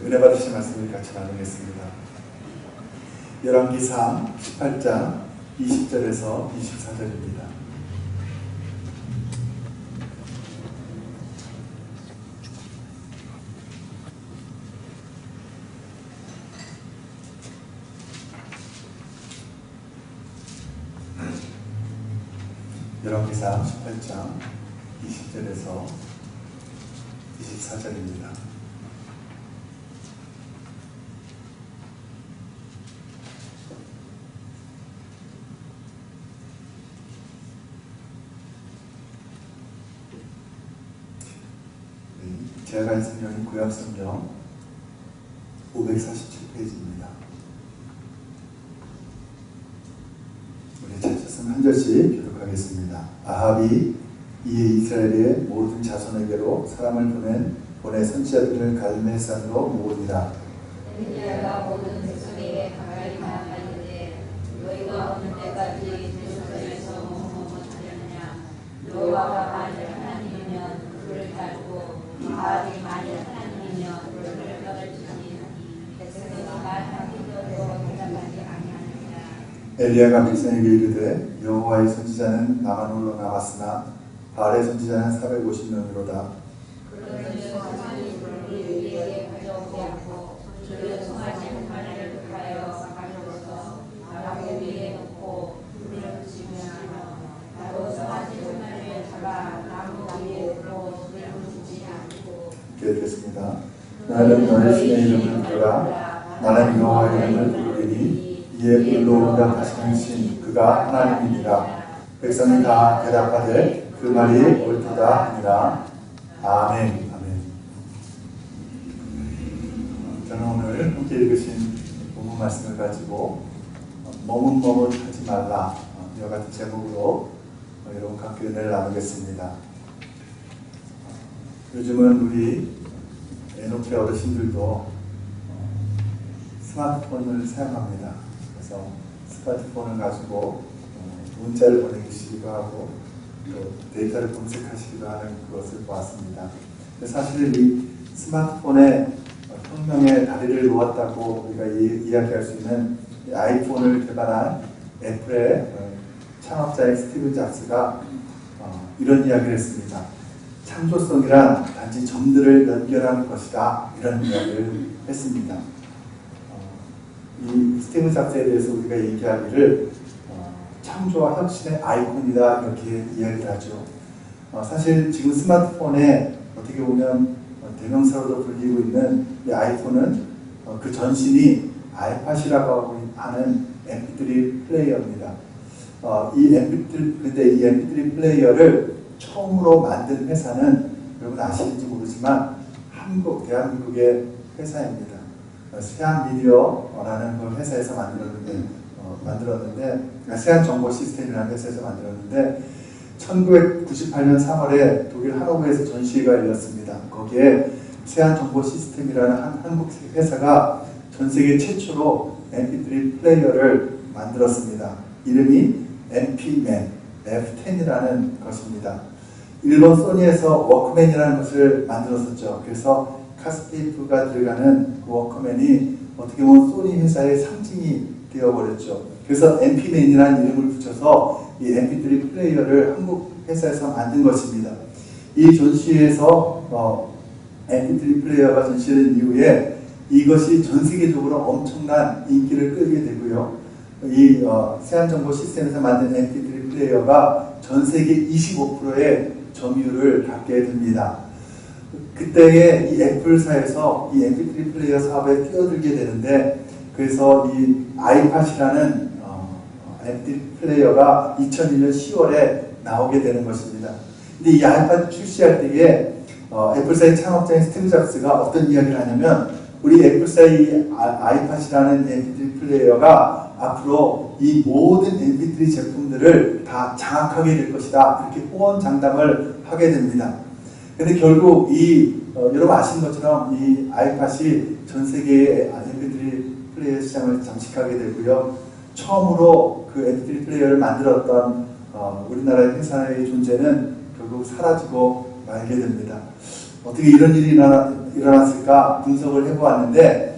은혜 받으신 말씀을 같이 나누겠습니다. 열왕기상 18장 20절에서 24절입니다. 열왕기상 18장 20절에서 24절입니다. 제가 간 성경이 구약성경 547페이지입니다. 우리 찾았으면 한 절씩 기록하겠습니다. 아합이 이에 이스라엘의 모든 자손에게로 사람을 보내 선지자들을 갈멜산으로 모으니라. 엘리야가 모든 백성에게 가까이 나아가는데 너희가 어느 때까지 대속전에서 머뭇머뭇하려느냐. 여호와가 만일 하나님이면 그를 따르고 아합이 만일 하나님이면 그를 따를지니 백성이 말하기도 대답하지 아니하느니라. 엘리야가 백성에게 이르되 여호와의 선지자는 나만 홀로 남았으나 바알의 선지자는 450명이로다. 그러니 하나님이 우리에게 가져오지 않고 저를 송아지 한 마리를 하여 가져오서 나무 위에 놓고 불을 붙이며 나도 송아지 한 마리를 잡아 나무 위에 놓고 불을 붙이지 않고. 읽겠습니다. 나는 너의 신의 이름을 부르라. 나는 여호와의 이름을 부르리니 이에 불로 응답하시는 신 그가 하나님이니라. 백성이 다 대답하되 그 말이 옳도다 하니라. 아멘. 아멘. 저는 오늘 함께 읽으신 본문 말씀을 가지고 머뭇머뭇하지 말라 이와 같은 제목으로 여러분과 함께 은혜를 나누겠습니다. 요즘은 우리 에노케 어르신들도 스마트폰을 사용합니다. 그래서 스마트폰을 가지고 문자를 보내시기도 하고 또 데이터를 검색하시기도 하는 것을 보았습니다. 사실 이 스마트폰에 혁명의 다리를 놓았다고 우리가 이야기할 수 있는 아이폰을 개발한 애플의 창업자인 스티브 잡스가 이런 이야기를 했습니다. 창조성이란 단지 점들을 연결하는 것이다. 이런 이야기를 했습니다. 이 스티브 잡스에 대해서 우리가 얘기하기를 창조와 혁신의 아이콘이다 이렇게 이야기를 하죠. 사실 지금 스마트폰에 어떻게 보면 대명사로도 불리고 있는 이 아이폰은 그 전신이 아이팟이라고 하는 MP3 플레이어입니다. 이 MP3 플레이어를 처음으로 만든 회사는 여러분 아시는지 모르지만 대한민국의 회사입니다. 세한미디어라는 그 회사에서 만들었는데 세한정보시스템이라는 회사에서 만들었는데 1998년 3월에 독일 하노버에서 전시회가 열렸습니다. 거기에 세한정보시스템이라는 한국 회사가 전 세계 최초로 MP3 플레이어를 만들었습니다. 이름이 MPman, F10이라는 것입니다. 일본 소니에서 워크맨이라는 것을 만들었었죠. 그래서 카스테이프가 들어가는 그 워크맨이 어떻게 보면 소니 회사의 상징이 되어버렸죠. 그래서 MPman이라는 이름을 붙여서 이 MP3 플레이어를 한국 회사에서 만든 것입니다. 이 전시회에서 MP3 플레이어가 전시된 이후에 이것이 전 세계적으로 엄청난 인기를 끌게 되고요. 이 세한정보 시스템에서 만든 MP3 플레이어가 전 세계 25%의 점유율을 갖게 됩니다. 그때에 이 애플사에서 이 MP3 플레이어 사업에 뛰어들게 되는데 그래서 이 아이팟이라는 MP3 플레이어가 2001년 10월에 나오게 되는 것입니다. 근데 이 아이팟 출시할 때에 애플사의 창업자인 스티브 잡스가 어떤 이야기를 하냐면 우리 애플사의 아이팟이라는 MP3 플레이어가 앞으로 이 모든 MP3 제품들을 다 장악하게 될 것이다. 이렇게 호언장담을 하게 됩니다. 근데 결국 여러분 아시는 것처럼 이 아이팟이 전 세계의 MP3 플레이어 시장을 잠식하게 되고요. 처음으로 그 MP3 플레이어를 만들었던 우리나라의 회사의 존재는 결국 사라지고 말게 됩니다. 어떻게 이런 일이 일어났을까 분석을 해보았는데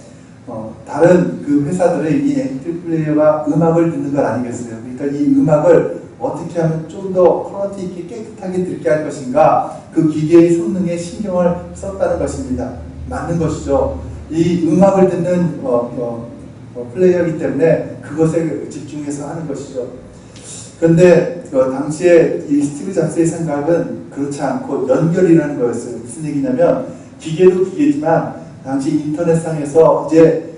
다른 그 회사들의 이 MP 플레이어가 음악을 듣는 건 아니겠어요. 그러니까 이 음악을 어떻게 하면 좀 더 퀄리티 있게 깨끗하게 듣게 할 것인가, 그 기계의 성능에 신경을 썼다는 것입니다. 맞는 것이죠. 이 음악을 듣는 플레이어이기 때문에 그것에 집중해서 하는 것이죠. 그런데 당시에 이 스티브 잡스의 생각은 그렇지 않고 연결이라는 거였어요. 무슨 얘기냐면 기계도 기계지만 당시 인터넷상에서 이제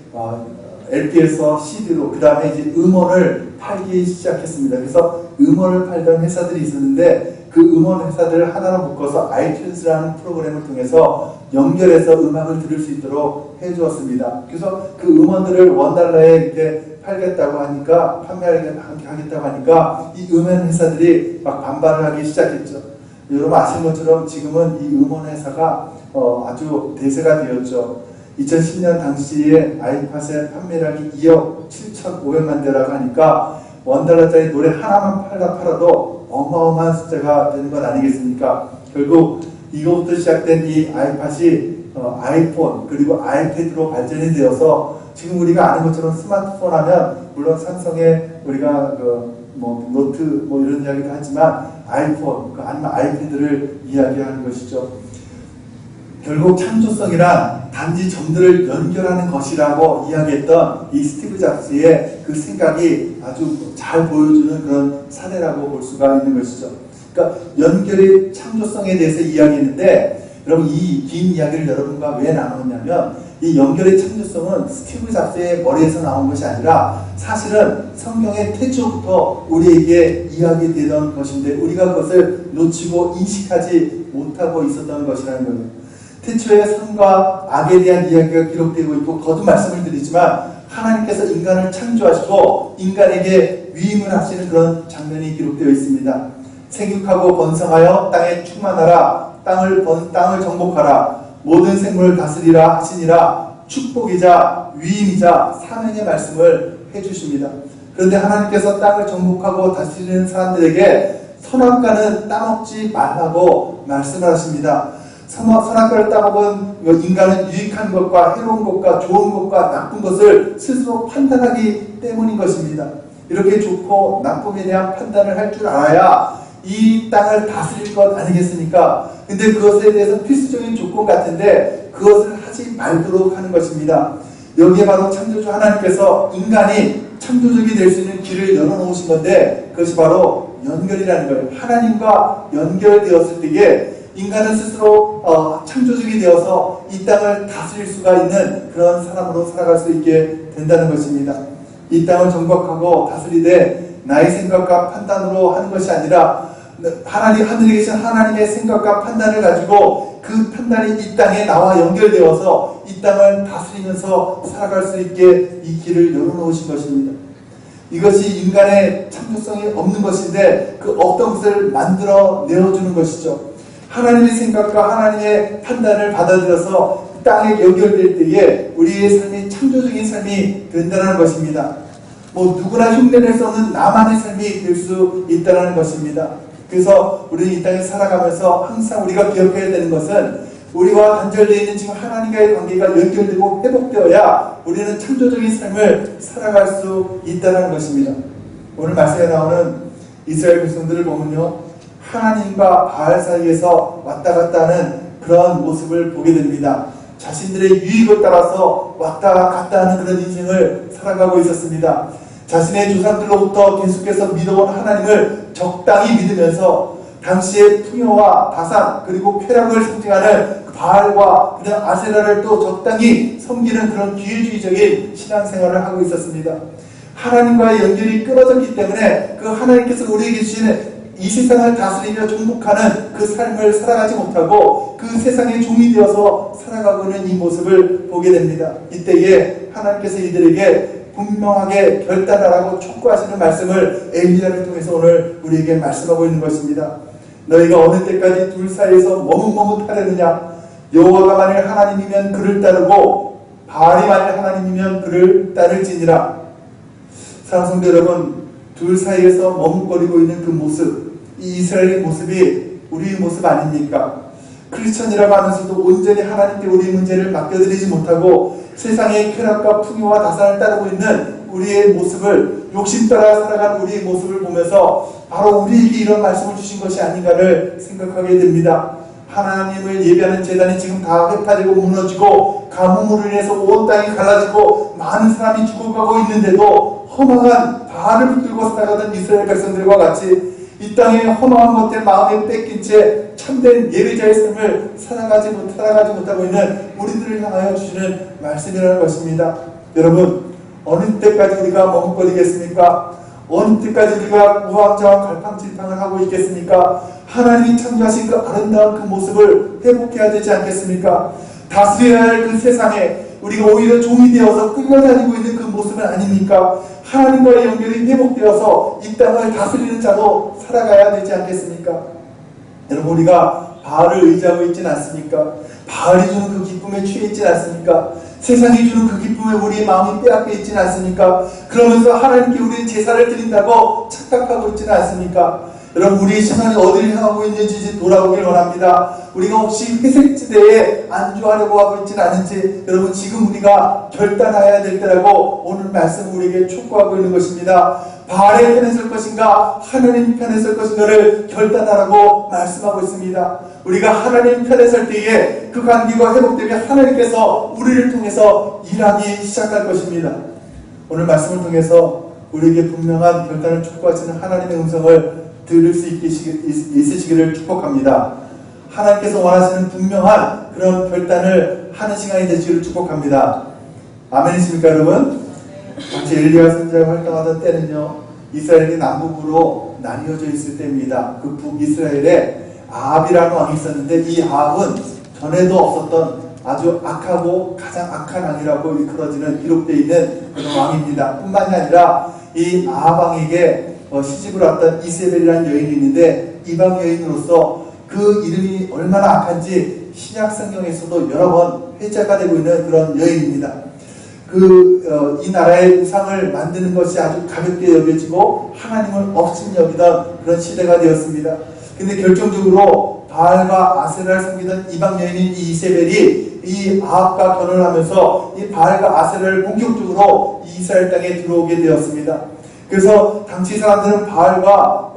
LP에서 CD로 그 다음에 이제 음원을 팔기 시작했습니다. 그래서 음원을 팔던 회사들이 있었는데 그 음원 회사들을 하나로 묶어서 아이튠즈라는 프로그램을 통해서 연결해서 음악을 들을 수 있도록 해주었습니다. 그래서 그 음원들을 $1에 이렇게 팔겠다고 하니까, 판매하겠다고 하니까 이 음원 회사들이 막 반발을 하기 시작했죠. 여러분 아시는 것처럼 지금은 이 음원 회사가 아주 대세가 되었죠. 2010년 당시에 아이팟의 판매량이 2억 7,500만 대라고 하니까 $1짜리 노래 하나만 팔아도 어마어마한 숫자가 되는 건 아니겠습니까? 결국 이거부터 시작된 이 아이팟이 아이폰 그리고 아이패드로 발전이 되어서 지금 우리가 아는 것처럼 스마트폰 하면 물론 삼성의 우리가 노트 이런 이야기도 하지만 아이폰 아니면 아이패드를 이야기하는 것이죠. 결국 창조성이란 단지 점들을 연결하는 것이라고 이야기했던 이 스티브 잡스의 그 생각이 아주 잘 보여주는 그런 사례라고 볼 수가 있는 것이죠. 그러니까 연결의 창조성에 대해서 이야기했는데 여러분 이 긴 이야기를 여러분과 왜 나누냐면 이 연결의 창조성은 스티브 잡스의 머리에서 나온 것이 아니라 사실은 성경의 태초부터 우리에게 이야기되던 것인데 우리가 그것을 놓치고 인식하지 못하고 있었던 것이라는 거예요. 태초의 선과 악에 대한 이야기가 기록되고 있고 거듭 말씀을 드리지만 하나님께서 인간을 창조하시고 인간에게 위임을 하시는 그런 장면이 기록되어 있습니다. 생육하고 번성하여 땅에 충만하라. 땅을 정복하라. 모든 생물을 다스리라 하시니라. 축복이자 위임이자 사명의 말씀을 해주십니다. 그런데 하나님께서 땅을 정복하고 다스리는 사람들에게 선악과는 따먹지 말라고 말씀을 하십니다. 선악과를 따먹은 인간은 유익한 것과 해로운 것과 좋은 것과 나쁜 것을 스스로 판단하기 때문인 것입니다. 이렇게 좋고 나쁨에 대한 판단을 할 줄 알아야 이 땅을 다스릴 것 아니겠습니까? 근데 그것에 대해서 필수적인 조건 같은데 그것을 하지 말도록 하는 것입니다. 여기에 바로 창조주 하나님께서 인간이 창조적이 될 수 있는 길을 열어놓으신 건데 그것이 바로 연결이라는 거예요. 하나님과 연결되었을 때에 인간은 스스로 창조적이 되어서 이 땅을 다스릴 수가 있는 그런 사람으로 살아갈 수 있게 된다는 것입니다. 이 땅을 정복하고 다스리되 나의 생각과 판단으로 하는 것이 아니라 하늘에 계신 하나님의 생각과 판단을 가지고 그 판단이 이 땅에 나와 연결되어서 이 땅을 다스리면서 살아갈 수 있게 이 길을 열어놓으신 것입니다. 이것이 인간의 창조성이 없는 것인데 그 없던 것을 만들어 내어주는 것이죠. 하나님의 생각과 하나님의 판단을 받아들여서 땅에 연결될 때에 우리의 삶이 창조적인 삶이 된다는 것입니다. 누구나 흉내낼 수 없는 나만의 삶이 될 수 있다는 것입니다. 그래서 우리는 이 땅에 살아가면서 항상 우리가 기억해야 되는 것은 우리와 단절되어 있는 지금 하나님과의 관계가 연결되고 회복되어야 우리는 창조적인 삶을 살아갈 수 있다는 것입니다. 오늘 말씀에 나오는 이스라엘 백성들을 보면요, 하나님과 바알 사이에서 왔다 갔다 하는 그런 모습을 보게 됩니다. 자신들의 유익을 따라서 왔다 갔다 하는 그런 인생을 살아가고 있었습니다. 자신의 조상들로부터 계속해서 믿어온 하나님을 적당히 믿으면서 당시의 풍요와 다산 그리고 쾌락을 상징하는 바알과 그냥 아세라를 또 적당히 섬기는 그런 기회주의적인 신앙생활을 하고 있었습니다. 하나님과의 연결이 끊어졌기 때문에 그 하나님께서 우리에게 주시는 이 세상을 다스리며 정복하는 그 삶을 살아가지 못하고 그 세상의 종이 되어서 살아가고 있는 이 모습을 보게 됩니다. 이때에 하나님께서 이들에게 분명하게 결단하라고 촉구하시는 말씀을 엘리야를 통해서 오늘 우리에게 말씀하고 있는 것입니다. 너희가 어느 때까지 둘 사이에서 머뭇머뭇하려느냐? 여호와가 만일 하나님이면 그를 따르고 바알이 만일 하나님이면 그를 따를지니라. 사랑하는 성도 여러분, 둘 사이에서 머뭇거리고 있는 그 모습, 이 이스라엘의 모습이 우리의 모습 아닙니까? 크리스천이라고 하면서도 온전히 하나님께 우리의 문제를 맡겨드리지 못하고 세상의 쾌락과 풍요와 다산을 따르고 있는 우리의 모습을, 욕심 따라 살아가는 우리의 모습을 보면서 바로 우리에게 이런 말씀을 주신 것이 아닌가를 생각하게 됩니다. 하나님을 예배하는 제단이 지금 다 회파되고 무너지고 가뭄으로 인해서 온 땅이 갈라지고 많은 사람이 죽어가고 있는데도 허망한 바알을 붙들고 살아가던 이스라엘 백성들과 같이 이 땅의 허망한 것들 마음에 뺏긴 채 참된 예배자의 삶을 살아가지 못하고 있는 우리들을 향하여 주시는 말씀이라는 것입니다. 여러분, 어느 때까지 우리가 머뭇거리겠습니까? 어느 때까지 우리가 우왕좌왕 갈팡질팡을 하고 있겠습니까? 하나님이 창조하신 그 아름다운 그 모습을 회복해야 되지 않겠습니까? 다스려야 할 그 세상에 우리가 오히려 종이 되어서 끌려다니고 있는 그 모습은 아닙니까? 하나님과의 연결이 회복되어서 이 땅을 다스리는 자로 살아가야 되지 않겠습니까? 여러분, 우리가 바알을 의지하고 있지는 않습니까? 바알이 주는 그 기쁨에 취해 있지는 않습니까? 세상이 주는 그 기쁨에 우리의 마음이 빼앗겨 있지는 않습니까? 그러면서 하나님께 우리의 제사를 드린다고 착각하고 있지는 않습니까? 여러분, 우리의 시선이 어디를 향하고 있는지 이제 돌아보길 원합니다. 우리가 혹시 회색지대에 안주하려고 하고 있지는 않은지, 여러분, 지금 우리가 결단해야 될 때라고 오늘 말씀 우리에게 촉구하고 있는 것입니다. 바알의 편에 설 것인가 하나님 편에 설 것인가를 결단하라고 말씀하고 있습니다. 우리가 하나님 편에 설 때에 그 관계가 회복되면 하나님께서 우리를 통해서 일하기 시작할 것입니다. 오늘 말씀을 통해서 우리에게 분명한 결단을 촉구하시는 하나님의 음성을 들을 수 있으시기를 축복합니다. 하나님께서 원하시는 분명한 그런 결단을 하는 시간이 되시기를 축복합니다. 아멘이십니까, 여러분? 당시 엘리야 선지자가 활동하던 때는요, 이스라엘이 남북으로 나뉘어져 있을 때입니다. 그 북이스라엘에 아합이라는 왕이 있었는데, 이 아합은 전에도 없었던 아주 악하고 가장 악한 왕이라고 일컬어지는 기록되어 있는 그런 왕입니다. 뿐만이 아니라 이 아합 왕에게 시집을 왔던 이세벨이라는 여인이 있는데, 이방 여인으로서 그 이름이 얼마나 악한지 신약 성경에서도 여러 번 회자가 되고 있는 그런 여인입니다. 이 나라의 우상을 만드는 것이 아주 가볍게 여겨지고 하나님을 억심 여기던 그런 시대가 되었습니다. 근데 결정적으로 바알과 아세라를 섬기던 이방 여인인 이 이세벨이 이 아합과 결혼을 하면서 이 바알과 아세라를 본격적으로 이스라엘 땅에 들어오게 되었습니다. 그래서 당시 사람들은 바알과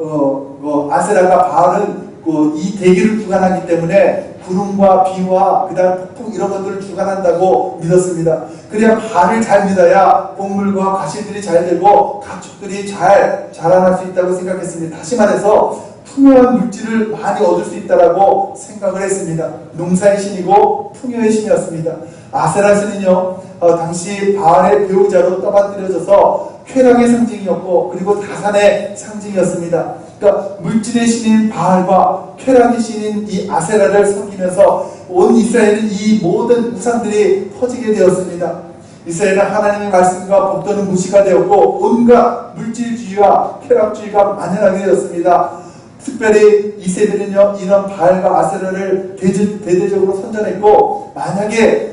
아세라가 바알은 이 대기를 주관하기 때문에 구름과 비와 그 다음 폭풍 이런 것들을 주관한다고 믿었습니다. 그래야 바알을 잘 믿어야 곡물과 과실들이 잘 되고 가축들이 잘 자라날 수 있다고 생각했습니다. 다시 말해서 풍요한 물질을 많이 얻을 수 있다라고 생각을 했습니다. 농사의 신이고 풍요의 신이었습니다. 아세라 신은요, 당시 바알의 배우자로 떠받들여져서 쾌락의 상징이었고, 그리고 다산의 상징이었습니다. 그러니까 물질의 신인 바알과 쾌락의 신인 이 아세라를 섬기면서 온 이스라엘은 이 모든 우상들이 퍼지게 되었습니다. 이스라엘은 하나님의 말씀과 법도는 무시가 되었고, 온갖 물질주의와 쾌락주의가 만연하게 되었습니다. 특별히 이세벨은요, 이런 바알과 아세라를 대대적으로 선전했고, 만약에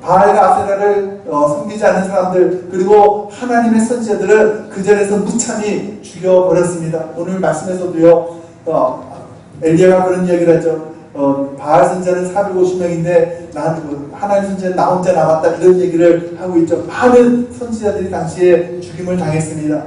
바알과 아세라를 섬기지 않는 사람들, 그리고 하나님의 선지자들은 그 자리에서 무참히 죽여버렸습니다. 오늘 말씀에서도요, 엘리야가 그런 이야기를 하죠. 바알 선지자는 450명인데 하나님 선지자는 나 혼자 남았다, 이런 얘기를 하고 있죠. 많은 선지자들이 당시에 죽임을 당했습니다.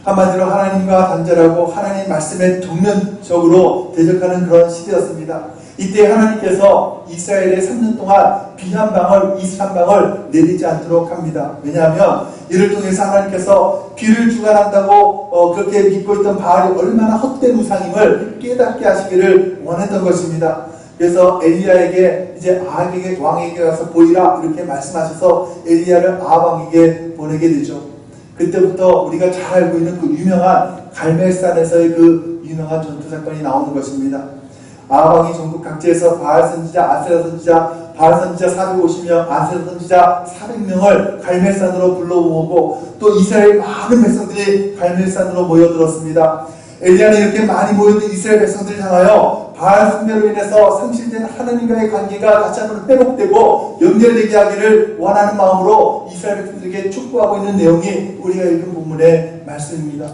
한마디로 하나님과 단절하고 하나님 말씀에 정면적으로 대적하는 그런 시대였습니다. 이때 하나님께서 이스라엘에 3년 동안 비 한 방울, 이슬 한 방울 내리지 않도록 합니다. 왜냐하면 이를 통해서 하나님께서 비를 주관한다고 그렇게 믿고 있던 바알이 얼마나 헛된 우상임을 깨닫게 하시기를 원했던 것입니다. 그래서 엘리야에게 이제 아합 왕에게 가서 보이라 이렇게 말씀하셔서 엘리야를 아합 왕에게 보내게 되죠. 그때부터 우리가 잘 알고 있는 그 유명한 갈멜산에서의 그 유명한 전투 사건이 나오는 것입니다. 아합 왕이 전국 각지에서 바알 선지자, 아세라 선지자, 바알 선지자 450명, 아세라 선지자 400명을 갈멜산으로 불러모으고 또 이스라엘 많은 백성들이 갈멜산으로 모여들었습니다. 엘리야는 이렇게 많이 모여든 이스라엘 백성들을 향하여 바알 숭배로 인해서 상실된 하나님과의 관계가 다시 한번 회복되고 연결되게 하기를 원하는 마음으로 이스라엘 백성들에게 촉구하고 있는 내용이 우리가 읽은 본문의 말씀입니다.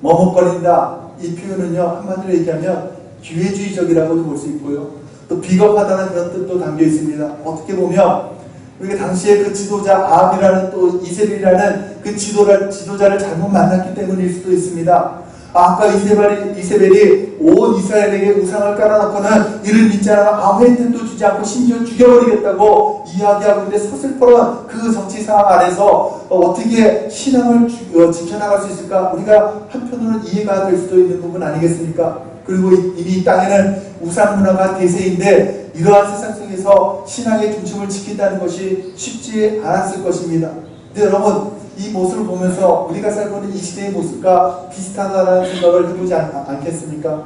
머뭇거린다, 이 표현은요, 한마디로 얘기하면 기회주의적이라고도 볼 수 있고요. 또 비겁하다는 그런 뜻도 담겨 있습니다. 어떻게 보면 우리가 당시에 그 지도자 아합이라는 또 이세벨이라는 그 지도자를 잘못 만났기 때문일 수도 있습니다. 아까 이세벨이 온 이스라엘에게 우상을 깔아놓고는 이를 믿지 않으면 아무의 뜻도 주지 않고 심지어 죽여버리겠다고 이야기하고 있는데 서슬퍼런 그 정치 상황 안에서 어떻게 신앙을 지켜나갈 수 있을까? 우리가 한편으로는 이해가 될 수도 있는 부분 아니겠습니까? 그리고 이미 이 땅에는 우상 문화가 대세인데 이러한 세상 속에서 신앙의 중심을 지킨다는 것이 쉽지 않았을 것입니다. 근데 여러분, 이 모습을 보면서 우리가 살고 있는 이 시대의 모습과 비슷하다는 생각을 해보지 않겠습니까?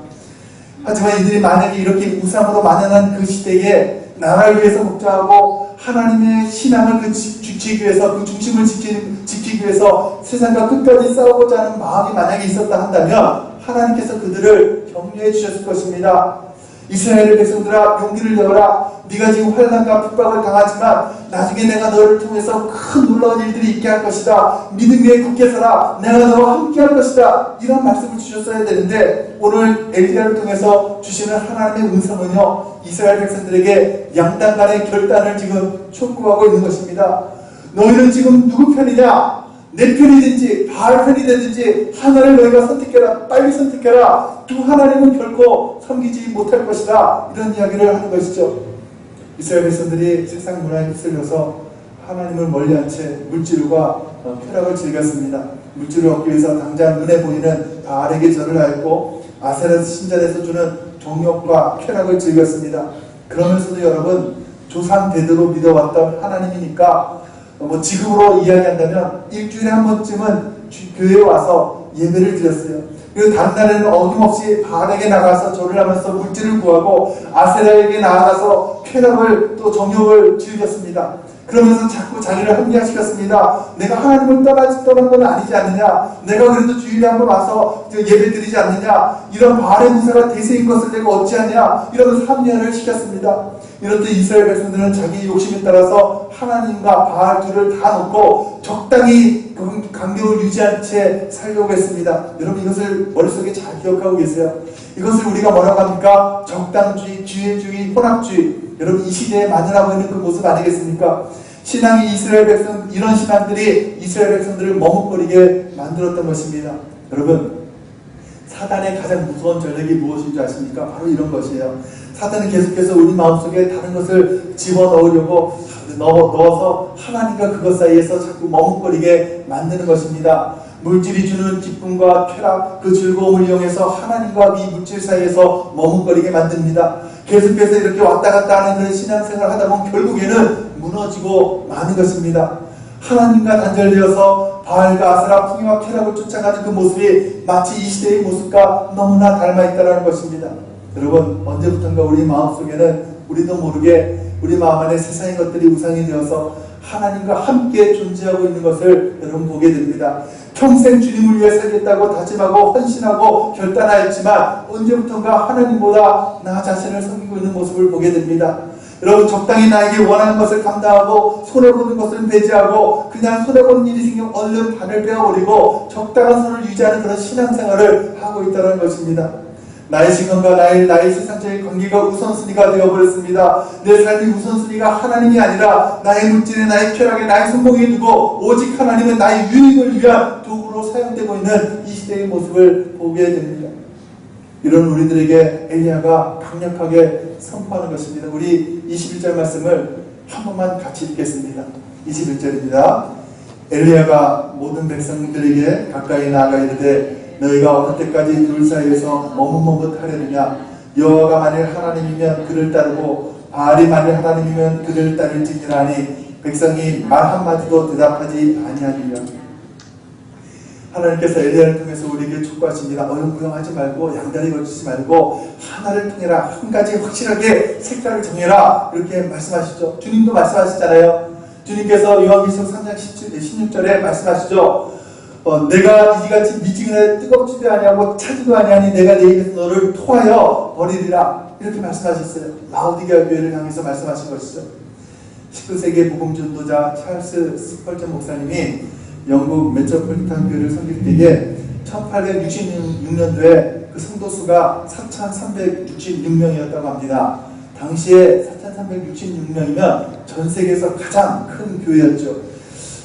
하지만 이들이 만약에 이렇게 우상으로 만연한 그 시대에 나라를 위해서 목자하고 하나님의 신앙을 지키기 위해서 그 중심을 지키기 위해서 세상과 끝까지 싸우고자 하는 마음이 만약에 있었다 한다면 하나님께서 그들을 격려해 주셨을 것입니다. 이스라엘 백성들아, 용기를 내어라. 네가 지금 환난과 핍박을 당하지만 나중에 내가 너를 통해서 큰 놀라운 일들이 있게 할 것이다. 믿음 위에 굳게 서라. 내가 너와 함께 할 것이다. 이런 말씀을 주셨어야 되는데 오늘 엘리야를 통해서 주시는 하나님의 음성은요, 이스라엘 백성들에게 양당 간의 결단을 지금 촉구하고 있는 것입니다. 너희는 지금 누구 편이냐? 내 편이든지 바알 편이 되든지 하나를 너희가 선택해라. 빨리 선택해라. 두 하나님은 결코 섬기지 못할 것이다. 이런 이야기를 하는 것이죠. 이스라엘 백성들이 세상 문화에 휩쓸려서 하나님을 멀리한 채 물질과 쾌락을 즐겼습니다. 물질을 얻기 위해서 당장 눈에 보이는 바알에게 절을 하였고 아세라 신전에서 주는 종욕과 쾌락을 즐겼습니다. 그러면서도 여러분, 조상 대대로 믿어왔던 하나님이니까 지금으로 이야기한다면 일주일에 한 번쯤은 교회에 와서 예배를 드렸어요. 그리고 다른 날에는 어김없이 바알에게 나가서 절을 하면서 물질을 구하고 아세라에게 나아가서 쾌락을 또 정욕을 즐겼습니다. 그러면서 자꾸 자기를 합리화시켰습니다. 내가 하나님을 떠난 건 아니지 않느냐? 내가 그래도 주일에 한 번 와서 예배 드리지 않느냐? 이런 바알의 무사가 대세인 것을 내가 어찌하냐? 이러면서 합리화를 시켰습니다. 이럴 때 이스라엘 백성들은 자기 욕심에 따라서 하나님과 바알 둘을 다 놓고 적당히 간격을 유지한 채 살려고 했습니다. 여러분, 이것을 머릿속에 잘 기억하고 계세요. 이것을 우리가 뭐라고 합니까? 적당주의, 기회주의, 혼합주의. 여러분, 이 시대에 만연하고 있는 그 모습 아니겠습니까? 신앙이 이스라엘 백성, 이런 신앙들이 이스라엘 백성들을 머뭇거리게 만들었던 것입니다. 여러분, 사단의 가장 무서운 전략이 무엇인 줄 아십니까? 바로 이런 것이에요. 사단은 계속해서 우리 마음속에 다른 것을 집어넣으려고 넣어서 하나님과 그것 사이에서 자꾸 머뭇거리게 만드는 것입니다. 물질이 주는 기쁨과 쾌락, 그 즐거움을 이용해서 하나님과 이 물질 사이에서 머뭇거리게 만듭니다. 계속해서 이렇게 왔다 갔다 하는 그런 신앙생활을 하다 보면 결국에는 무너지고 마는 것입니다. 하나님과 단절되어서 바알과 아세라, 풍요와 쾌락을 쫓아가는 그 모습이 마치 이 시대의 모습과 너무나 닮아있다는 것입니다. 여러분, 언제부턴가 우리 마음속에는 우리도 모르게 우리 마음 안에 세상의 것들이 우상이 되어서 하나님과 함께 존재하고 있는 것을 여러분 보게 됩니다. 평생 주님을 위해 살겠다고 다짐하고 헌신하고 결단하였지만 언제부턴가 하나님보다 나 자신을 섬기고 있는 모습을 보게 됩니다. 여러분, 적당히 나에게 원하는 것을 감당하고 손해보는 것을 배제하고 그냥 손해보는 일이 생기면 얼른 발을 빼어버리고 적당한 선을 유지하는 그런 신앙생활을 하고 있다는 것입니다. 나의 시간과 나의 세상적인 관계가 우선순위가 되어버렸습니다. 내 삶의 우선순위가 하나님이 아니라 나의 물질에, 나의 쾌락에, 나의 성공에 두고 오직 하나님은 나의 유익을 위한 도구로 사용되고 있는 이 시대의 모습을 보게 됩니다. 이런 우리들에게 엘리야가 강력하게 선포하는 것입니다. 우리 21절 말씀을 한 번만 같이 읽겠습니다. 21절입니다. 엘리야가 모든 백성들에게 가까이 나아가 이르되 너희가 어느 때까지 둘 사이에서 머뭇머뭇하려느냐? 여호와가 만일 하나님이면 그를 따르고 바알이 만일 하나님이면 그를 따를지니라 하니 백성이 말 한마디도 대답하지 아니하니라. 하나님께서 엘리야를 통해서 우리에게 촉구하십니다. 어영부영하지 말고 양다리 걸치지 말고 하나를 통해라. 한 가지 확실하게 색깔을 정해라. 이렇게 말씀하시죠. 주님도 말씀하시잖아요. 주님께서 요한계시록 3장 16절에 말씀하시죠. 내가 이같이 미지근하게 뜨겁지도 아니하고 차지도 아니하니 내가 내 입에서 너를 토하여 버리리라. 이렇게 말씀하셨어요. 라오디게아 교회를 향해서 말씀하신 것이죠. 19세기의 복음 전도자 찰스 스펄전 목사님이 영국 메트로폴리탄 교회를 섬길 때에 1866년도에 그 성도 수가 4,366명이었다고 합니다. 당시에 4,366명이면 전 세계에서 가장 큰 교회였죠.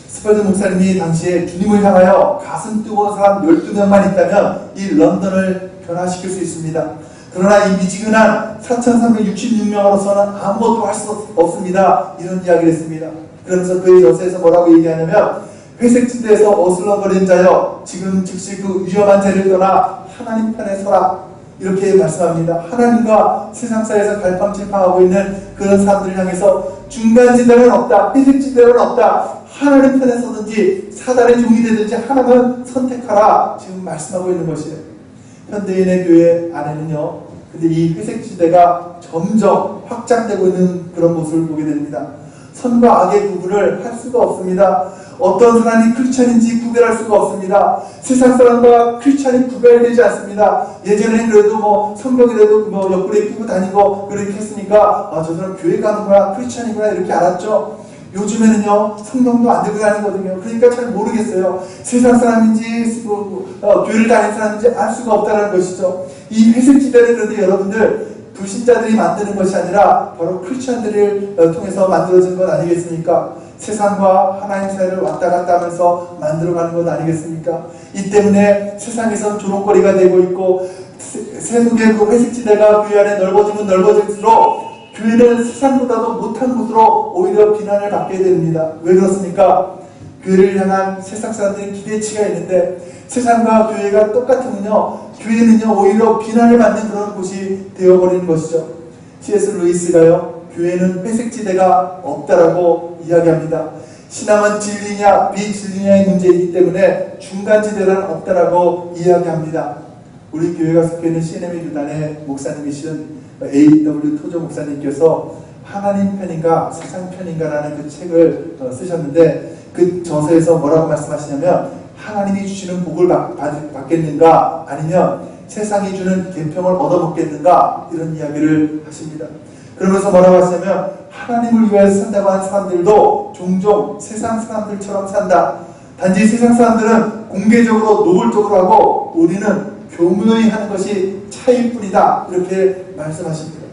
스펄전 목사님이 당시에 주님을 향하여 가슴 뜨거운 사람 12명만 있다면 이 런던을 변화시킬 수 있습니다. 그러나 이 미지근한 4,366명으로서는 아무것도 할 수 없습니다. 이런 이야기를 했습니다. 그러면서 그의 저서에서 뭐라고 얘기하냐면, 회색지대에서 어슬렁거리는 자여, 지금 즉시 그 위험한 자리를 떠나 하나님 편에 서라. 이렇게 말씀합니다. 하나님과 세상사에서 갈팡질팡하고 있는 그런 사람들을 향해서 중간지대는 없다, 회색지대는 없다, 하나님 편에 서든지 사단의 종이 되든지 하나만 선택하라. 지금 말씀하고 있는 것이에요. 현대인의 교회 안에는요, 근데 이 회색지대가 점점 확장되고 있는 그런 모습을 보게 됩니다. 선과 악의 구분을 할 수가 없습니다. 어떤 사람이 크리스찬인지 구별할 수가 없습니다. 세상 사람과 크리스찬이 구별되지 않습니다. 예전에는 그래도 뭐 성경이라도 뭐 옆구리에 끼고 다니고 그렇게 했으니까 아, 저 사람 교회 가는구나, 크리스찬이구나 이렇게 알았죠. 요즘에는요, 성경도 안 들고 다니거든요. 그러니까 잘 모르겠어요. 세상 사람인지 교회를 다니는 사람인지 알 수가 없다는 것이죠. 이 회색지대는 그런데 여러분들, 불신자들이 만드는 것이 아니라 바로 크리스찬들을 통해서 만들어진 것 아니겠습니까? 세상과 하나님 사이를 왔다 갔다 하면서 만들어가는 것 아니겠습니까? 이 때문에 세상에선 조롱거리가 되고 있고, 세속의 그 회색지대가 교회 안에 넓어지면 넓어질수록 교회는 세상보다도 못한 곳으로 오히려 비난을 받게 됩니다. 왜 그렇습니까? 교회를 향한 세상 사람들의 기대치가 있는데, 세상과 교회가 똑같으면요, 교회는요 오히려 비난을 받는 그런 곳이 되어버리는 것이죠. C.S. 루이스가요, 교회는 회색지대가 없다라고 이야기합니다. 신앙은 진리냐 비진리냐의 문제이기 때문에 중간지대는 없다라고 이야기합니다. 우리 교회가 속해 있는 CNM의 교단의 목사님이신 A.W. 토조 목사님께서 하나님 편인가 세상 편인가라는 그 책을 쓰셨는데, 그 저서에서 뭐라고 말씀하시냐면, 하나님이 주시는 복을 받겠는가 아니면 세상이 주는 계평을 얻어먹겠는가, 이런 이야기를 하십니다. 그러면서 뭐라고 하시냐면, 하나님을 위해서 산다고 하는 사람들도 종종 세상 사람들처럼 산다. 단지 세상 사람들은 공개적으로 노골적으로 하고 우리는 교묘히 하는 것이 차이일 뿐이다. 이렇게 말씀하십니다.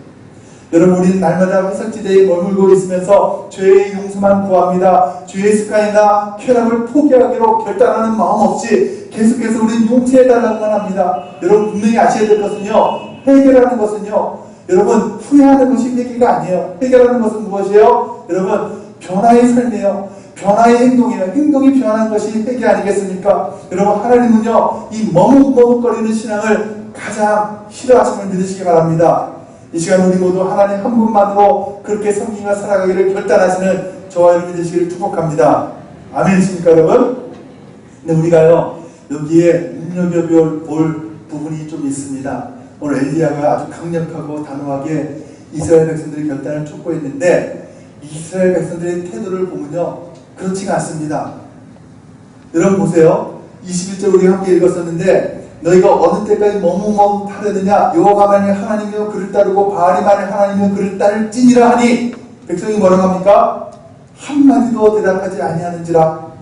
여러분, 우리는 날마다 회색지대에 머물고 있으면서 죄의 용서만 구합니다. 죄의 습관이나 쾌락을 포기하기로 결단하는 마음 없이 계속해서 우리는 용서해달라고만 합니다. 여러분, 분명히 아셔야 될 것은요, 해결하는 것은요, 여러분, 후회하는 것이 회개가 아니에요. 해결하는 것은 무엇이에요? 여러분, 변화의 삶이에요. 변화의 행동이에요. 행동이 변하는 것이 회개 아니겠습니까? 여러분, 하나님은요, 이 머뭇머뭇거리는 신앙을 가장 싫어하심을 믿으시기 바랍니다. 이 시간 우리 모두 하나님 한 분만으로 그렇게 섬기며 살아가기를 결단하시는 저와 여러분이 되시기를 축복합니다. 아멘이십니까, 여러분? 근데 우리가요, 여기에 눈여겨볼 부분이 좀 있습니다. 오늘 엘리야가 아주 강력하고 단호하게 이스라엘 백성들의 결단을 촉구했는데, 이스라엘 백성들의 태도를 보면요, 그렇지가 않습니다. 여러분 보세요. 21절 우리가 함께 읽었었는데, 너희가 어느 때까지 머뭇머뭇하려느냐? 여호와가 만일 하나님이여 그를 따르고 바알이 만일 하나님이여 그를 따를지니라 하니, 백성이 뭐라고 합니까? 한마디도 대답하지 아니하는지라.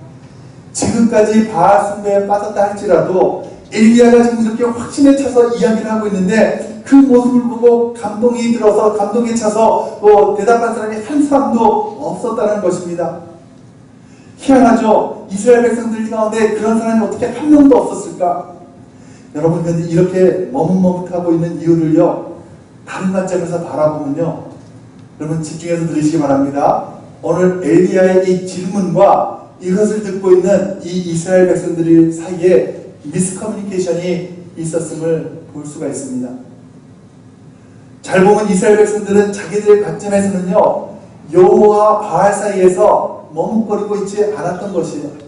지금까지 바알 숭배에 빠졌다 할지라도 엘리야가 지금 이렇게 확신에 차서 이야기를 하고 있는데, 그 모습을 보고 감동이 들어서 감동에 차서 대답한 사람이 한 사람도 없었다는 것입니다. 희한하죠? 이스라엘 백성들 가운데 그런 사람이 어떻게 한 명도 없었을까? 여러분, 근데 이렇게 머뭇머뭇하고 있는 이유를요, 다른 관점에서 바라보면요, 여러분 집중해서 들으시기 바랍니다. 오늘 엘리야의 이 질문과 이것을 듣고 있는 이 이스라엘 백성들 사이에 미스커뮤니케이션이 있었음을 볼 수가 있습니다. 잘 보면 이스라엘 백성들은 자기들의 관점에서는요, 여호와와 바알 사이에서 머뭇거리고 있지 않았던 것이에요.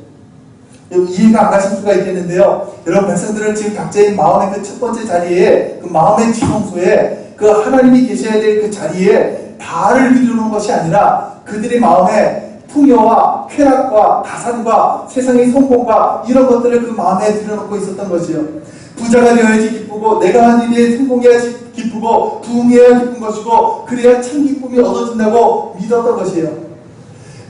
이해가 안 가실 수가 있겠는데요, 여러분, 백성들은 지금 각자의 마음의 그 첫 번째 자리에, 그 마음의 지성소에, 그 하나님이 계셔야 될 그 자리에 바알을 이루는 것이 아니라 그들의 마음에 풍요와 쾌락과 다산과 세상의 성공과 이런 것들을 그 마음에 들여놓고 있었던 것이요. 부자가 되어야지 기쁘고, 내가 한 일에 성공해야지 기쁘고, 부흥해야 기쁜 것이고, 그래야 참 기쁨이 얻어진다고 믿었던 것이에요.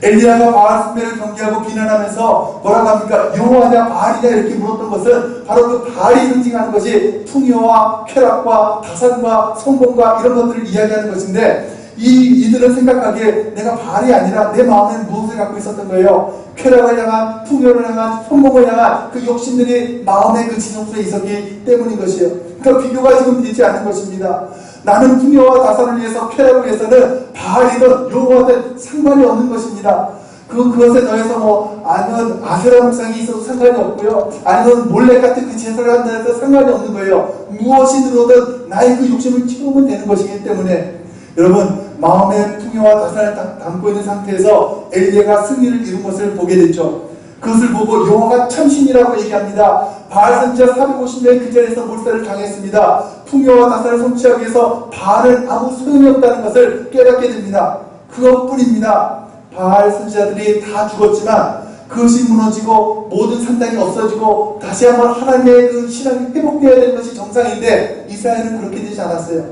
엘리야가 바알 숭배를 경계하고 비난하면서 뭐라고 합니까? 여호와냐 바알이냐 이렇게 물었던 것은 바로 그 바알이 상징하는 것이 풍요와 쾌락과 다산과 성공과 이런 것들을 이야기하는 것인데, 이들은 생각하기에 내가 바알이 아니라 내 마음엔 무엇을 갖고 있었던 거예요? 쾌락을 향한, 풍요를 향한, 성공을 향한 그 욕심들이 마음의 그 지성소에 있었기 때문인 것이에요. 그러니까 비교가 지금 되지 않는 것입니다. 나는 풍요와 다산을 위해서, 쾌락을 위해서는 바알이든 여호와든 상관이 없는 것입니다. 그것에 더해서 아니면 아세라 목상이 있어도 상관이 없고요. 아니면 몰래 같은 그 제사를 한다 해서 상관이 없는 거예요. 무엇이 들어오든 나의 그 욕심을 채우면 되는 것이기 때문에, 여러분, 마음의 풍요와 다산을 담고 있는 상태에서 엘리야가 승리를 이룬 것을 보게 됐죠. 그것을 보고 여호와가 참신이라고 얘기합니다. 바알 선지자 450명이 그 자리에서 몰살을 당했습니다. 풍요와 다산을 성취하기 위해서 바알은 아무 소용이 없다는 것을 깨닫게 됩니다. 그것뿐입니다. 바알 선지자들이 다 죽었지만 그것이 무너지고 모든 산당이 없어지고 다시 한번 하나님의 그 신앙이 회복되어야 되는 것이 정상인데, 이스라엘은 그렇게 되지 않았어요.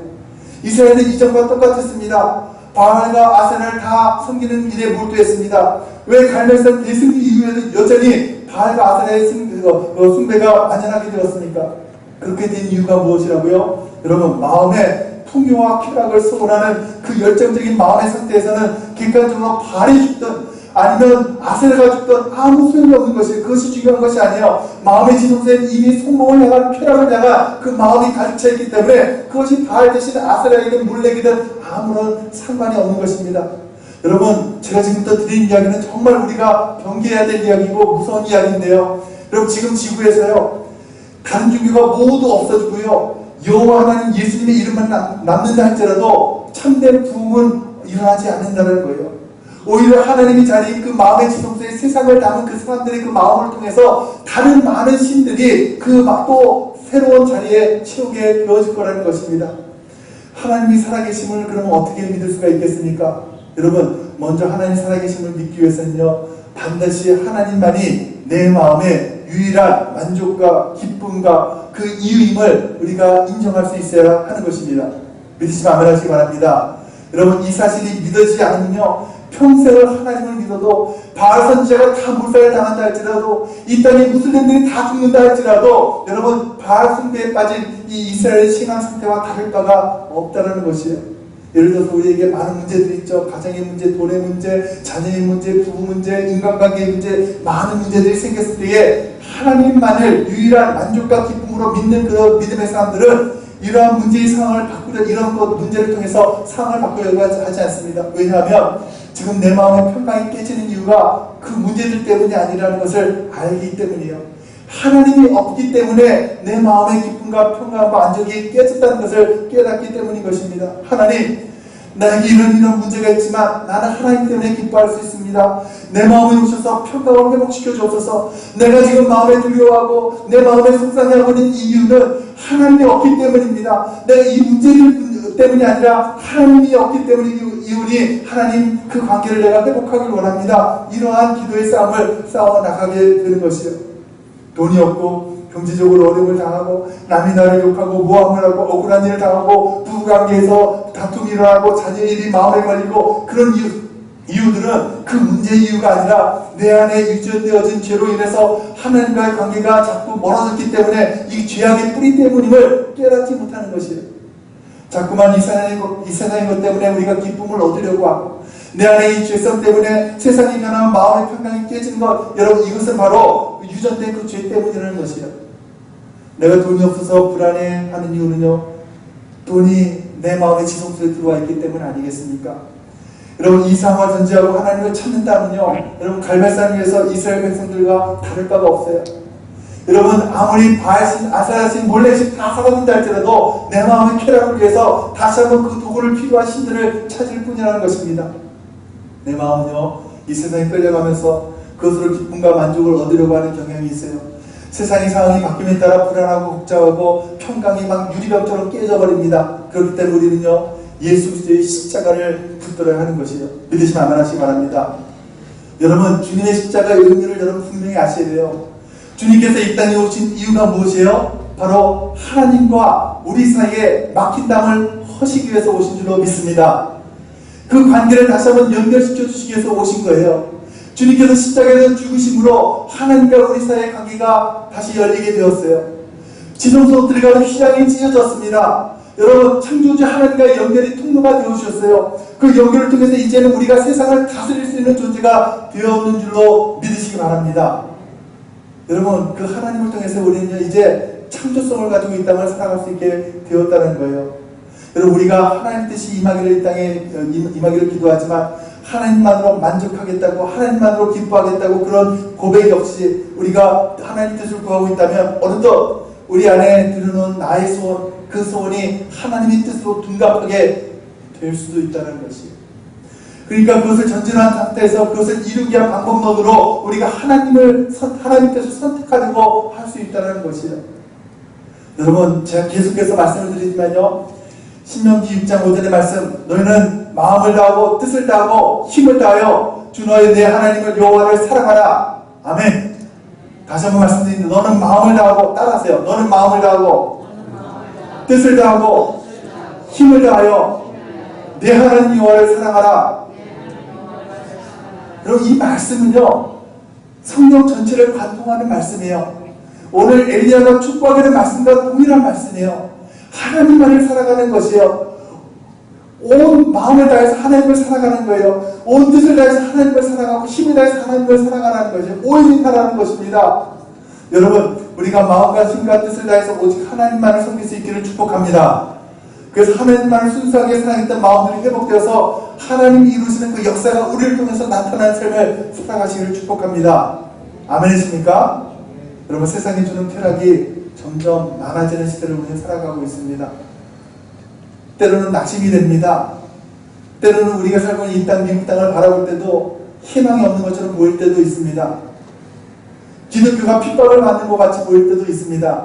이스라엘은 이전과 똑같았습니다. 바알과 아세라를 다 섬기는 일에 몰두했습니다. 왜 갈멜산 대승리 이후에도 여전히 바알과 아세라의 숭배가 만연하게 되었습니까? 그렇게 된 이유가 무엇이라고요? 여러분, 마음에 풍요와 쾌락을 소원하는 그 열정적인 마음의 상태에서는 객관적으로 바알이 죽든 아니면 아세라가 죽든 아무 소용이 없는 것이에요. 그것이 중요한 것이 아니에요. 마음의 지성소에는 이미 성공을 향한, 쾌락을 향한 그 마음이 가득 차 있기 때문에 그것이 바알 대신 아세라이든 물렉이든 아무런 상관이 없는 것입니다. 여러분, 제가 지금부터 드린 이야기는 정말 우리가 경계해야 될 이야기고 무서운 이야기인데요. 여러분, 지금 지구에서요, 다른 종교가 모두 없어지고요, 여호와 하나님 예수님의 이름만 남는다 할지라도 참된 부흥은 일어나지 않는다는 거예요. 오히려 하나님이 자리인 그 마음의 지성소에 세상을 담은 그 사람들의 그 마음을 통해서 다른 많은 신들이 그 또 새로운 자리에 채우게 되어질 거라는 것입니다. 하나님이 살아계심을 그러면 어떻게 믿을 수가 있겠습니까? 여러분, 먼저 하나님 살아계심을 믿기 위해서는요, 반드시 하나님만이 내 마음의 유일한 만족과 기쁨과 그 이유임을 우리가 인정할 수 있어야 하는 것입니다. 믿으시면 아멘 하시기 바랍니다. 여러분, 이 사실이 믿어지지 않으면요, 평생을 하나님을 믿어도, 바알 선지자가 다 몰살을 당한다 할지라도, 이 땅에 무슬림들이 다 죽는다 할지라도, 여러분, 바알 숭배에 빠진 이 이스라엘의 신앙 상태와 다를 바가 없다는 것이에요. 예를 들어서 우리에게 많은 문제들이 있죠. 가정의 문제, 돈의 문제, 자녀의 문제, 부부 문제, 인간관계의 문제, 많은 문제들이 생겼을 때에 하나님만을 유일한 만족과 기쁨으로 믿는 그런 믿음의 사람들은 이러한 문제의 상황을 바꾸려, 이런 문제를 통해서 상황을 바꾸려고 하지 않습니다. 왜냐하면 지금 내 마음의 평강이 깨지는 이유가 그 문제들 때문이 아니라는 것을 알기 때문이에요. 하나님이 없기 때문에 내 마음의 기쁨과 평강과 만족이 깨졌다는 것을 깨닫기 때문인 것입니다. 하나님, 나에게 이런 문제가 있지만 나는 하나님 때문에 기뻐할 수 있습니다. 내 마음에 오셔서 평강을 회복시켜 주옵소서. 내가 지금 마음에 두려워하고 내 마음에 속상해하고 있는 이유는 하나님이 없기 때문입니다. 내가 이 문제들 때문이 아니라 하나님이 없기 때문이니 하나님 그 관계를 내가 회복하길 원합니다. 이러한 기도의 싸움을 싸워나가게 되는 것이에요. 돈이 없고 경제적으로 어려움을 당하고 남이 나를 욕하고 모함을 하고 억울한 일을 당하고 부부관계에서 다툼이 일어나고 자녀의 일이 마음에 걸리고 그런 이유들은 그 문제의 이유가 아니라 내 안에 유전되어진 죄로 인해서 하나님과의 관계가 자꾸 멀어졌기 때문에 이 죄악의 뿌리 때문임을 깨닫지 못하는 것이에요. 자꾸만 이 세상의 것 때문에 우리가 기쁨을 얻으려고 하고 내 안에 이 죄성 때문에 세상이 변하면 마음의 평강이 깨지는 것, 여러분, 이것은 바로 유전된 그 죄 때문이라는 것이에요. 내가 돈이 없어서 불안해하는 이유는요, 돈이 내 마음의 지성소에 들어와 있기 때문 아니겠습니까? 여러분, 이 상황을 전제하고 하나님을 찾는다면요, 여러분, 갈멜산 위에서 이스라엘 백성들과 다를 바가 없어요. 여러분, 아무리 바알신, 아세라신, 몰렉신 다 사라진다 할지라도 내 마음의 쾌락을 위해서 다시 한번 그 도구를 필요한 신들을 찾을 뿐이라는 것입니다. 내 마음은요, 이 세상에 끌려가면서 그것으로 기쁨과 만족을 얻으려고 하는 경향이 있어요. 세상의 상황이 바뀜에 따라 불안하고 복잡하고 평강이 막 유리병처럼 깨져버립니다. 그렇기 때문에 우리는요, 예수 그리스도의 십자가를 붙들어야 하는 것이에요. 믿으시면 아멘 하시기 바랍니다. 여러분, 주님의 십자가의 의미를 여러분 분명히 아셔야 돼요. 주님께서 이 땅에 오신 이유가 무엇이에요? 바로 하나님과 우리 사이에 막힌 담을 허시기 위해서 오신 줄로 믿습니다. 그 관계를 다시 한번 연결시켜 주시기 위해서 오신 거예요. 주님께서 십자가에서 죽으심으로 하나님과 우리 사이의 관계가 다시 열리게 되었어요. 지성소 들어가는 휘장이 찢어졌습니다. 여러분, 창조주 하나님과 연결이 통로가 되어주셨어요. 그 연결을 통해서 이제는 우리가 세상을 다스릴 수 있는 존재가 되었는 줄로 믿으시기 바랍니다. 여러분, 그 하나님을 통해서 우리는 이제 창조성을 가지고 이 땅을 살아갈 수 있게 되었다는 거예요. 여러분, 우리가 하나님 뜻이 임하기를 이 땅에 임하기를 기도하지만 하나님만으로 만족하겠다고, 하나님만으로 기뻐하겠다고 그런 고백이 없이 우리가 하나님 뜻을 구하고 있다면 어느덧 우리 안에 들어놓은 나의 소원, 그 소원이 하나님의 뜻으로 둔갑하게 될 수도 있다는 것이에요. 그러니까 그것을 전진한 상태에서 그것을 이루기 위한 방법론으로 우리가 하나님 뜻을 선택하려고 할 수 있다는 것이에요. 여러분, 제가 계속해서 말씀을 드리지만요, 신명기 6장 5절의 말씀, 너희는 마음을 다하고 뜻을 다하고 힘을 다하여 주 너의 내 하나님을 여호와를 사랑하라. 아멘. 다시 한번 말씀드립니다. 너는 마음을 다하고, 따라하세요. 너는 마음을 다하고 뜻을 다하고 힘을 다하여 내 하나님 여호와를 사랑하라. 여러분, 이 말씀은요, 성경 전체를 관통하는 말씀이에요. 오늘 엘리야가 축복하는 말씀과 동일한 말씀이에요. 하나님만을 살아가는 것이에요. 온 마음을 다해서 하나님을 살아가는 거예요. 온 뜻을 다해서 하나님을 살아가고 힘을 다해서 하나님을 살아가는 것이에요. 오해진하라는 것입니다. 여러분, 우리가 마음과 힘과 뜻을 다해서 오직 하나님만을 섬길 수 있기를 축복합니다. 그래서 하나님만을 순수하게 살아가겠다는 마음들이 회복되어서 하나님이 이루시는 그 역사가 우리를 통해서 나타나는 삶을 살아가시기를 축복합니다. 아멘이십니까? 여러분, 세상이 주는 쾌락이 점점 많아지는 시대를 우리는 살아가고 있습니다. 때로는 낙심이 됩니다. 때로는 우리가 살고 있는 이 땅, 미국 땅을 바라볼 때도 희망이 없는 것처럼 보일 때도 있습니다. 기독교가 핍박을 받는 것 같이 보일 때도 있습니다.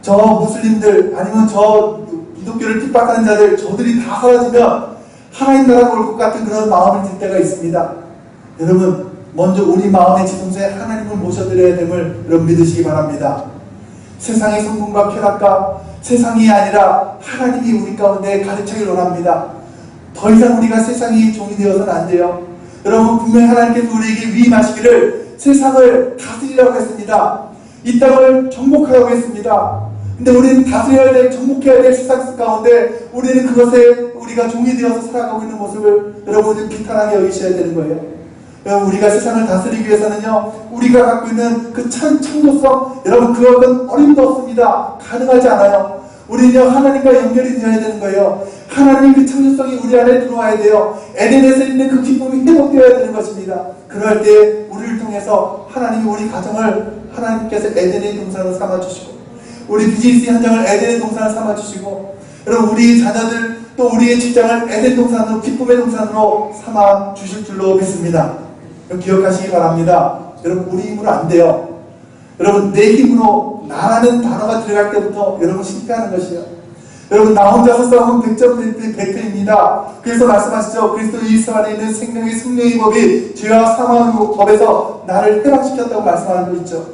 저 무슬림들, 아니면 저 기독교를 핍박하는 자들, 저들이 다 사라지면 하나님 나라가 올 것 같은 그런 마음을 들 때가 있습니다. 여러분, 먼저 우리 마음의 지성소에 하나님을 모셔드려야 됨을 여러분 믿으시기 바랍니다. 세상의 성공과 쾌락과 세상이 아니라 하나님이 우리 가운데 가득차길 원합니다. 더 이상 우리가 세상이 종이 되어서는 안 돼요. 여러분, 분명히 하나님께서 우리에게 위임하시기를 세상을 다스리라고 했습니다. 이 땅을 정복하라고 했습니다. 근데 우리는 다스려야 될, 정복해야 될 세상 가운데 우리는 그것에 우리가 종이 되어서 살아가고 있는 모습을 여러분은 비탄하게 여기셔야 되는 거예요. 우리가 세상을 다스리기 위해서는요, 우리가 갖고 있는 그 창조성, 여러분, 그것은 어림도 없습니다. 가능하지 않아요. 우리는요, 하나님과 연결이 되어야 되는 거예요. 하나님 그 창조성이 우리 안에 들어와야 돼요. 에덴에서 있는 그 기쁨이 회복되어야 되는 것입니다. 그럴 때 우리를 통해서 하나님이 우리 가정을 하나님께서 에덴의 동산으로 삼아주시고, 우리 비즈니스 현장을 에덴의 동산으로 삼아주시고, 여러분, 우리 자녀들 또 우리의 직장을 에덴 동산으로, 기쁨의 동산으로 삼아주실 줄로 믿습니다. 기억하시기 바랍니다. 여러분, 우리 힘으로 안 돼요. 여러분, 내 힘으로 나라는 단어가 들어갈 때부터 여러분 실패하는 것이에요. 여러분, 나 혼자서 싸우면 100점 100패입니다. 그래서 말씀하시죠. 그리스도 예수 안에 있는 생명의 승리의 법이 죄와 사망의 법에서 나를 해방시켰다고 말씀하는 거 있죠.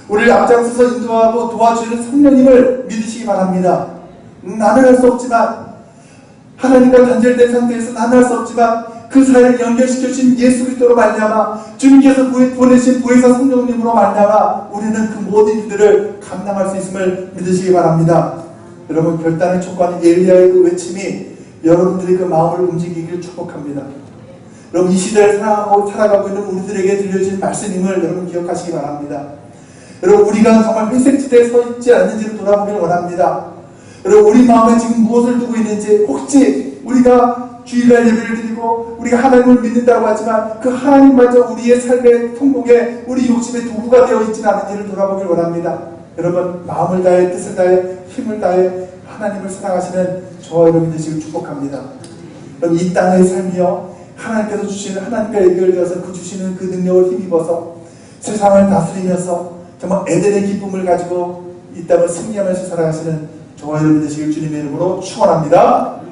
우리를 앞장서서 인도하고 도와주시는 성령님을 믿으시기 바랍니다. 나는 할 수 없지만, 하나님과 단절된 상태에서 나는 할 수 없지만, 그 사이를 연결시켜주신 예수 그리스도로 말미암아, 주님께서 보내신 보혜사 성령님으로 말미암아 우리는 그 모든 일들을 감당할 수 있음을 믿으시기 바랍니다. 여러분, 결단의 촉구하는 엘리야의 그 외침이 여러분들의 그 마음을 움직이기를 축복합니다. 여러분, 이 시대를 살아가고 있는 우리들에게 들려진 말씀임을 여러분 기억하시기 바랍니다. 여러분, 우리가 정말 회색지대에 서 있지 않는지를 돌아보길 원합니다. 여러분, 우리 마음에 지금 무엇을 두고 있는지, 혹시 우리가 주일날 예배를 드리고 우리가 하나님을 믿는다고 하지만 그 하나님마저 우리의 삶의 통곡에 우리 욕심의 도구가 되어 있지는 않은지를 돌아보길 원합니다. 여러분, 마음을 다해 뜻을 다해 힘을 다해 하나님을 사랑하시는 저와 여러분 되시길 축복합니다. 여러분, 이 땅의 삶이요, 하나님께서 주시는, 하나님과 연결되어서 그 주시는 그 능력을 힘입어서 세상을 다스리면서 정말 에덴의 기쁨을 가지고 이 땅을 승리하면서 살아가시는 저와 여러분 되시길 주님의 이름으로 축원합니다.